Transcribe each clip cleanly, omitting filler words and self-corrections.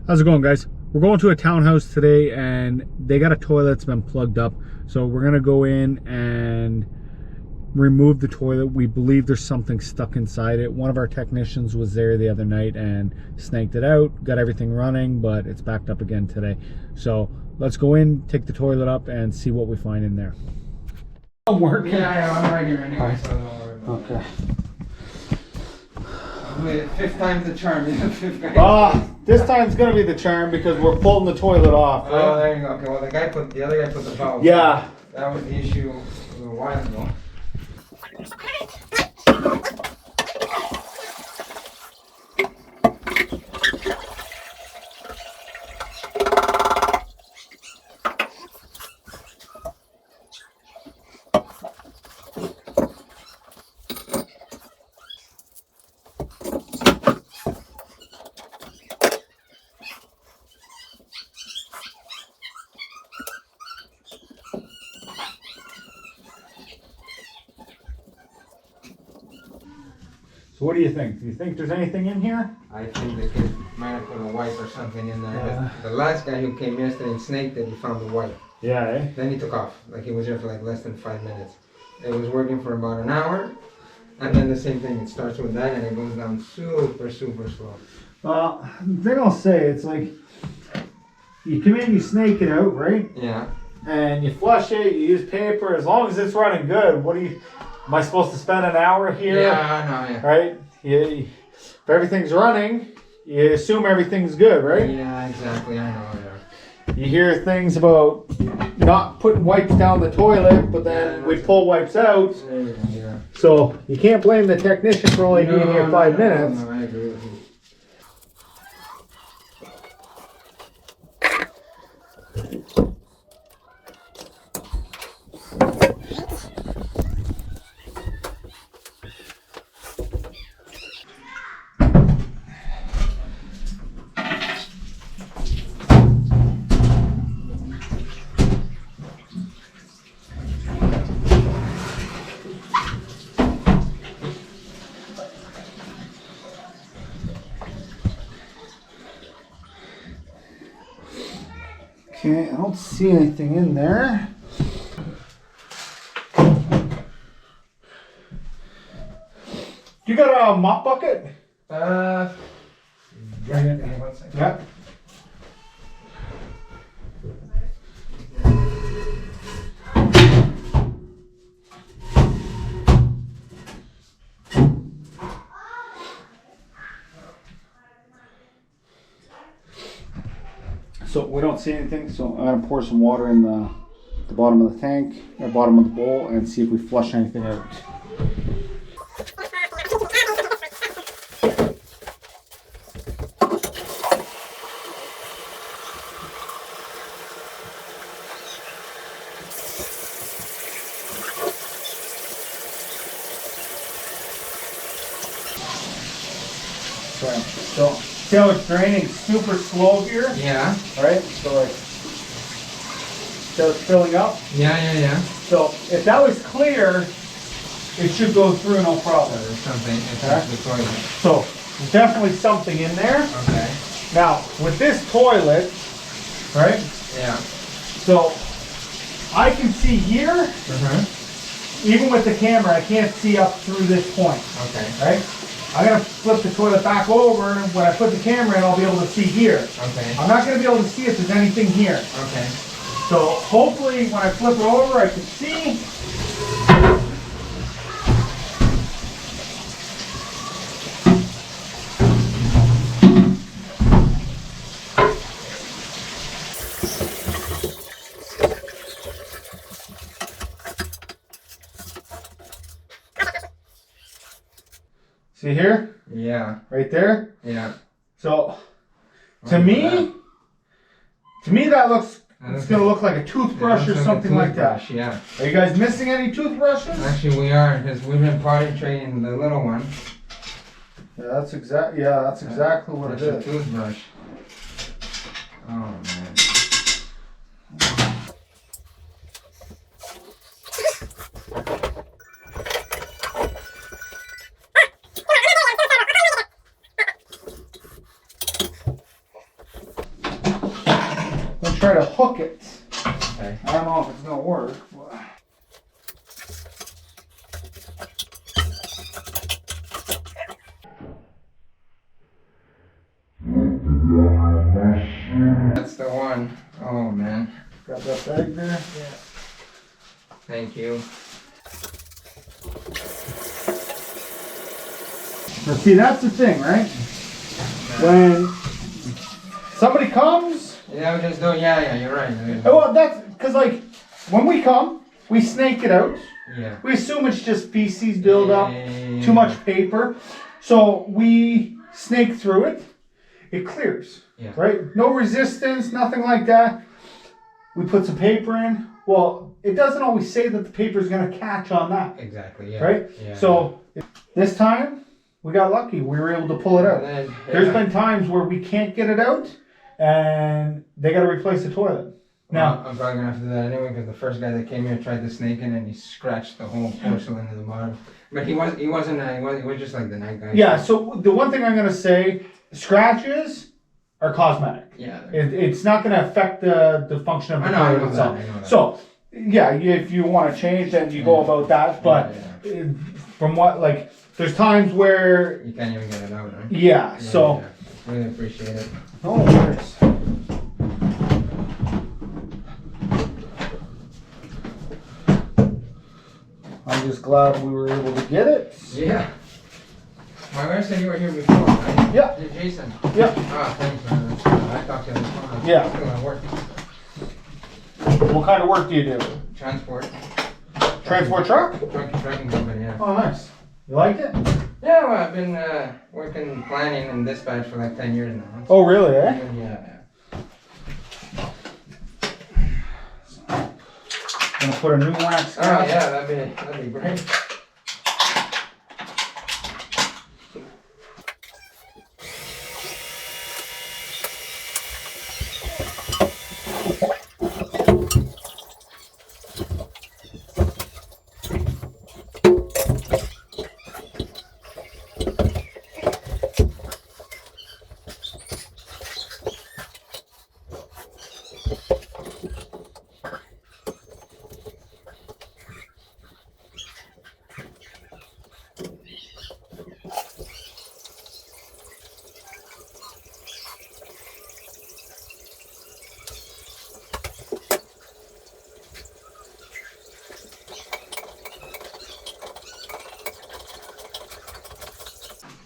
How's it going, guys? We're going to a townhouse today and they got a toilet that's been plugged up. So we're gonna go in and remove the toilet. We believe there's something stuck inside it. One of our technicians was there the other night and snagged it out, got everything running, but it's backed up again today. So let's go in, take the toilet up and see what we find in there. I'm working. Yeah, I'm right here anyway, so don't worry about Okay. it. Fifth time's the charm, yeah, fifth guy. This time's gonna be the charm because we're pulling the toilet off, right? Oh, there you go. Okay, well, the other guy put the valve. Yeah. That was the issue a little while ago. So what do you think? Do you think there's anything in here? I think the kid might have put a wipe or something in there. Yeah. The last guy who came yesterday and snaked it, he found the wipe. Yeah, eh? Then he took off. Like he was there for like less than 5 minutes. It was working for about an hour. And then the same thing, it starts with that and it goes down super, super slow. The thing I'll say, it's like, you come in, you snake it out, right? Yeah. And you flush it, you use paper, as long as it's running good, am I supposed to spend an hour here? Yeah, I know, yeah. Right? If everything's running, you assume everything's good, right? Yeah, exactly, I know, yeah. You hear things about not putting wipes down the toilet, but then we pull wipes out. Yeah. So you can't blame the technician for only being here 5 minutes. No, I agree with you. Okay, I don't see anything in there. You got a mop bucket? Yeah. One second. Yeah. So we don't see anything, so I'm gonna pour some water in the bottom of the tank, or bottom of the bowl, and see if we flush anything out. Okay, so see how it's draining super slow here? Yeah. Right? So like, see how it's filling up? Yeah. So if that was clear, it should go through no problem. There's something Okay. in the toilet. So there's definitely something in there. Okay. Now with this toilet, right? Yeah. So I can see here, even with the camera, I can't see up through this point. Okay. Right? I'm gonna flip the toilet back over, and when I put the camera in, I'll be able to see here. Okay. I'm not gonna be able to see if there's anything here. Okay. So hopefully when I flip it over, I can see. See here? Yeah. Right there? Yeah. So to me that looks, it's gonna look like a toothbrush or something like that. Yeah. Are you guys missing any toothbrushes? Actually, we are, because we've been potty training the little one. Yeah, that's exactly what it That's is. a toothbrush. Oh man. try to hook it. Okay. I don't know if it's gonna work. But... That's the one. Oh man. Got that bag there? Yeah. Thank you. Now see, that's the thing, right? When somebody comes... Yeah, we just do, yeah, you're right. Well, that's because, like, when we come, we snake it out. Yeah. We assume it's just feces buildup, Yeah. too much paper. So we snake through it. It clears, right? No resistance, nothing like that. We put some paper in. Well, it doesn't always say that the paper is going to catch on that. Exactly, yeah. Right? Yeah, so this time, we got lucky. We were able to pull it out. Then, There's been times where we can't get it out, and they got to replace the toilet. Now, I'm probably gonna have to do that anyway because the first guy that came here tried to snake in and he scratched the whole porcelain to the bottom. But he was just like the night guy. yeah. So the one thing I'm gonna say, scratches are cosmetic. Yeah. It's not gonna affect the function of the toilet itself. I know that. So yeah, if you want to change, then you go about that. But from what like, there's times where you can't even get it out, right? Yeah. So really appreciate it. no worries. I'm just glad we were able to get it. Yeah. My wife said you were here before, right? Yeah. You're Jason. Yeah. Ah, thanks, man. I talked to you on the phone. Yeah. I'm doing work. What kind of work do you do? Transport. Transport truck? Trucking company, yeah. Oh, nice. You like it? Yeah, well, I've been working planning and dispatch for like 10 years now. Oh, really, eh? Yeah. Gonna put a new wax Oh, cap. yeah, that'd be great.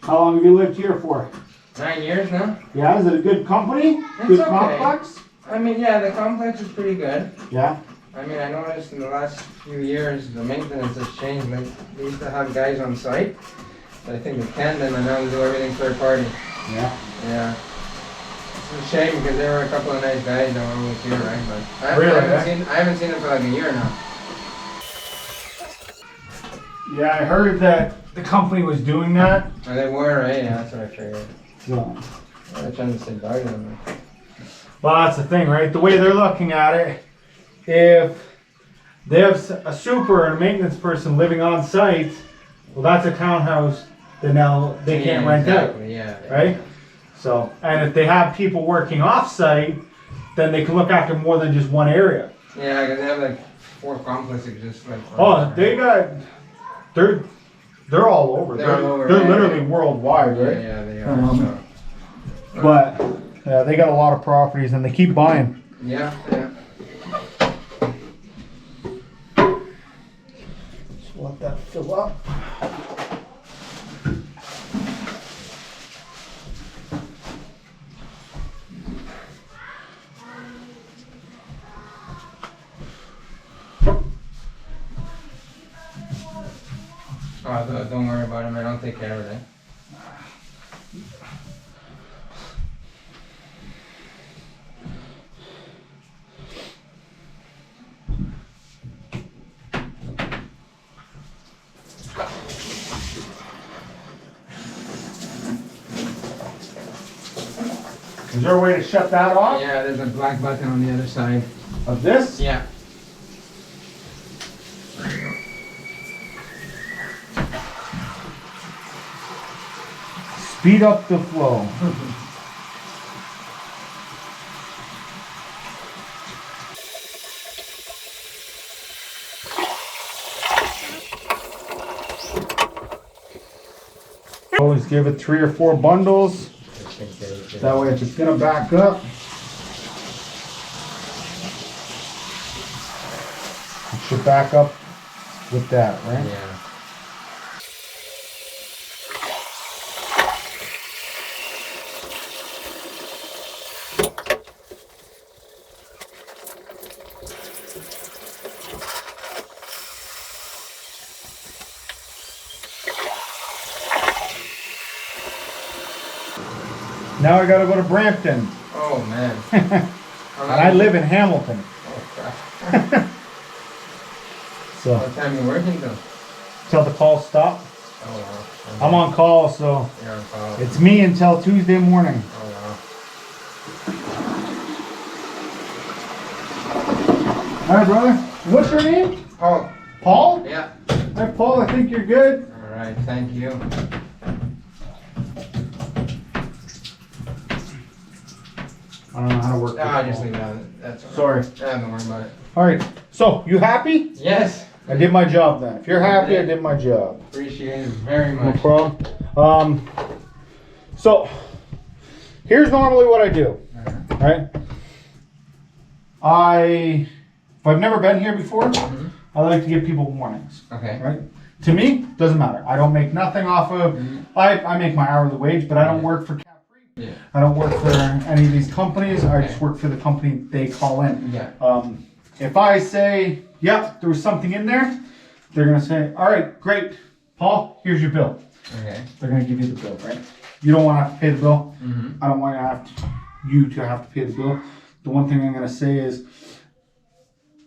How long have you lived here for? 9 years now. Yeah, is it a good company? It's Good okay. complex? I mean, yeah, the complex is pretty good. Yeah. I mean, I noticed in the last few years the maintenance has changed. Like, they used to have guys on site. But I think they can then, and now they do everything third party. Yeah. Yeah. It's a shame because there were a couple of nice guys that were always here, right? But I haven't seen them for like a year now. Yeah, I heard that the company was doing that. Oh, they were, right? Yeah, that's what I figured. So, I'm trying to say bye to them. well, that's the thing, right? The way they're looking at it, if they have a super and a maintenance person living on site, well, that's a townhouse that now they can't rent out, Yeah. right? So, and if they have people working off site, then they can look after more than just one area. Yeah, because they have like 4 complexes just like. Oh, they got, they're all over. They're all over, They're right? literally worldwide, right? Yeah, they are. So. But yeah, they got a lot of properties and they keep buying. Yeah. Just let that fill up. Oh, don't worry about it, man. I'll take care of it. Is there a way to shut that off? Yeah, there's a black button on the other side. Of this? Yeah. Speed up the flow. always give it 3 or 4 bundles. That way if it's gonna back up, it should back up with that, right? Yeah. Now I gotta go to Brampton. Oh man. And I live in Hamilton. Oh crap. So What time you working till? till the call stop. Oh wow. I'm on call, so You're on call. it's me until Tuesday morning. Oh wow. All right, brother. What's your name? Paul. Paul? Yeah. Hi, Paul. I think you're good. All right. Thank you. I don't know how to work. Ah, this just call. leave it on. That's all Sorry. right. Yeah, don't worry about it. All right. So you happy? Yes. I did my job then. If you're happy, I did my job. Appreciate it very No much. problem. So here's normally what I do. Right? If I've never been here before, I like to give people warnings. Okay. Right? To me, doesn't matter. I don't make nothing off of. I make my hourly wage, but I don't work for Cap-Free. Yeah. I don't work for any of these companies. I just work for the company they call in. Yeah. If I say, yep, there was something in there, they're gonna say, all right, great, Paul, here's your bill. Okay. They're gonna give you the bill, right? You don't want to have to pay the bill. Mm-hmm. I don't want you to have to pay the bill. The one thing I'm gonna say is,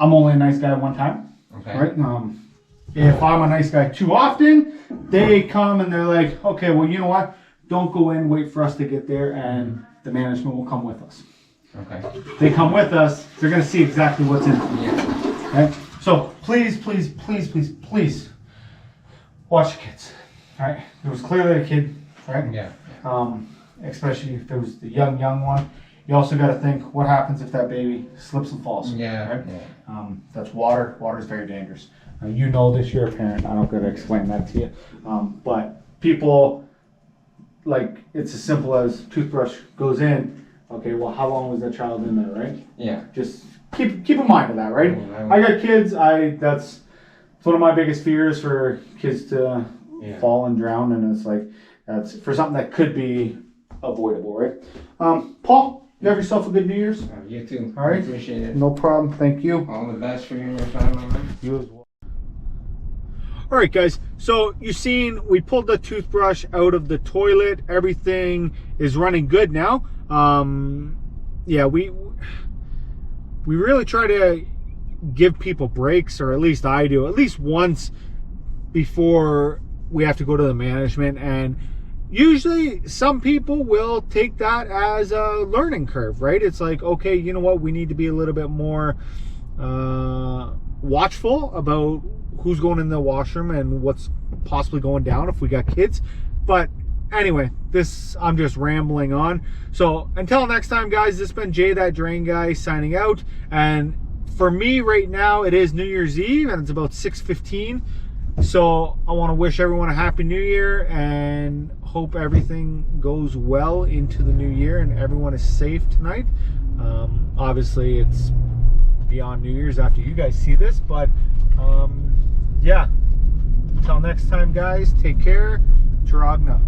I'm only a nice guy one time. Okay. Right? If I'm a nice guy too often, they come and they're like, okay, well, you know what? Don't go in, wait for us to get there, and the management will come with us. Okay. They come with us, they're going to see exactly what's in it. Yeah. Right? So please, please, please, please, please watch the kids. All right? It was clearly a kid, right? Yeah. Especially if it was the young one. You also got to think, what happens if that baby slips and falls? Yeah. Right? Yeah. That's water. Water is very dangerous. You know this, you're a parent. I don't got to explain that to you. But people, like, it's as simple as toothbrush goes in. Okay, well, how long was that child in there, right? Yeah. Just keep in mind of that, right? Yeah. I got kids. That's one of my biggest fears, for kids to fall and drown, and it's like, that's for something that could be avoidable, right? Paul, you have yourself a good New Year's. You too. All right. Appreciate it. No problem. Thank you. All the best for you and your family, man. You as well. All right, guys. So you've seen we pulled the toothbrush out of the toilet. Everything is running good now. Yeah, we really try to give people breaks, or at least I do, at least once before we have to go to the management. And usually some people will take that as a learning curve, right? It's like, okay, you know what? We need to be a little bit more watchful about who's going in the washroom and what's possibly going down if we got kids. But anyway, I'm just rambling on. So until next time, guys, this has been Jay That Drain Guy signing out. And for me right now, it is New Year's Eve and it's about 6:15. So I want to wish everyone a happy new year and hope everything goes well into the new year and everyone is safe tonight. Obviously it's beyond New Year's after you guys see this, but yeah, until next time, guys, take care. Taragna.